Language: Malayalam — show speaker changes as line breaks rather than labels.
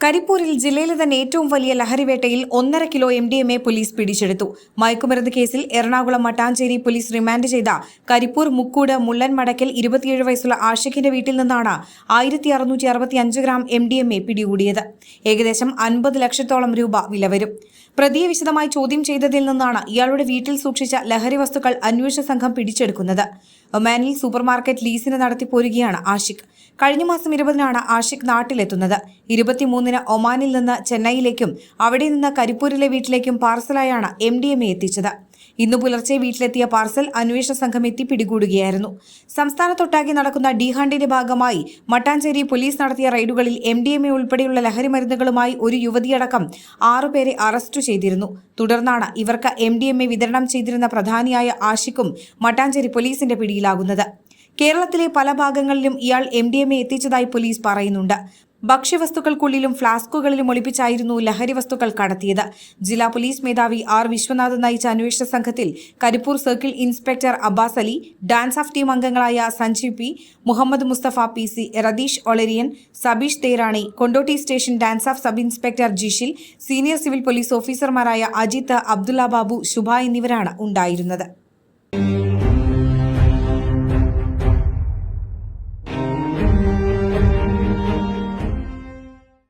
കരിപ്പൂരിൽ ജില്ലയിലെ തന്നെ ഏറ്റവും വലിയ ലഹരിവേട്ടയിൽ 1.5 കിലോ MDMA പോലീസ് പിടിച്ചെടുത്തു. മയക്കുമരുന്ന് കേസിൽ എറണാകുളം മട്ടാഞ്ചേരി പോലീസ് റിമാൻഡ് ചെയ്ത കരിപ്പൂർ മുക്കൂട് മുള്ളൻ മടക്കൽ 27 വയസ്സുള്ള ആഷിഖിന്റെ വീട്ടിൽ നിന്നാണ് 1665 ഗ്രാം MDMA പിടികൂടിയത്. ഏകദേശം 50 ലക്ഷത്തോളം രൂപ വില വരും. പ്രതിയെ വിശദമായി ചോദ്യം ചെയ്തതിൽ നിന്നാണ് ഇയാളുടെ വീട്ടിൽ സൂക്ഷിച്ച ലഹരി വസ്തുക്കൾ അന്വേഷണ സംഘം പിടിച്ചെടുക്കുന്നത്. ഒമാനിൽ സൂപ്പർമാർക്കറ്റ് ലീസിന് നടത്തിപ്പോരുകയാണ് ആഷിഖ്. കഴിഞ്ഞ മാസം 20-നാണ് ആഷിഖ് നാട്ടിലെത്തുന്നത്. 23-ന് ഒമാനിൽ നിന്ന് ചെന്നൈയിലേക്കും അവിടെ നിന്ന് കരിപ്പൂരിലെ വീട്ടിലേക്കും പാർസലായാണ് MDMA എത്തിച്ചത്. ഇന്നു പുലർച്ചെ വീട്ടിലെത്തിയ പാർസൽ അന്വേഷണ സംഘം എത്തി പിടികൂടുകയായിരുന്നു. സംസ്ഥാനത്തൊട്ടാകെ നടക്കുന്ന ഡി-ഹണ്ടിന്റെ ഭാഗമായി മട്ടാഞ്ചേരി പോലീസ് നടത്തിയ റെയ്ഡുകളിൽ MDMA ഉൾപ്പെടെയുള്ള ലഹരി മരുന്നുകളുമായി ഒരു യുവതിയടക്കം 6 പേരെ അറസ്റ്റ് ചെയ്തിരുന്നു. തുടർന്നാണ് ഇവർക്ക് MDMA വിതരണം ചെയ്തിരുന്ന പ്രധാനിയായ ആഷിഖും മട്ടാഞ്ചേരി പോലീസിന്റെ പിടിയിലാകുന്നത്. കേരളത്തിലെ പല ഭാഗങ്ങളിലും ഇയാൾ MDMA എത്തിച്ചതായി പോലീസ് പറയുന്നുണ്ട്. ഭക്ഷ്യവസ്തുക്കൾക്കുള്ളിലും ഫ്ലാസ്കുകളിലും ഒളിപ്പിച്ചായിരുന്നു ലഹരി വസ്തുക്കൾ കടത്തിയത്. ജില്ലാ പോലീസ് മേധാവി R. വിശ്വനാഥ് നയിച്ച അന്വേഷണ സംഘത്തിൽ Karipur circle inspector Abbas Ali, DANSAF team അംഗങ്ങളായ Sanjeev P, Muhammad Mustafa PC, Ratheesh Olariyan, Sabeesh Therani, Kondotty station DANSAF sub inspector Jishil, senior civil police ഓഫീസർമാരായ അജിത്ത്, അബ്ദുള്ള ബാബു, ശുഭ എന്നിവരാണ് ഉണ്ടായിരുന്നത്.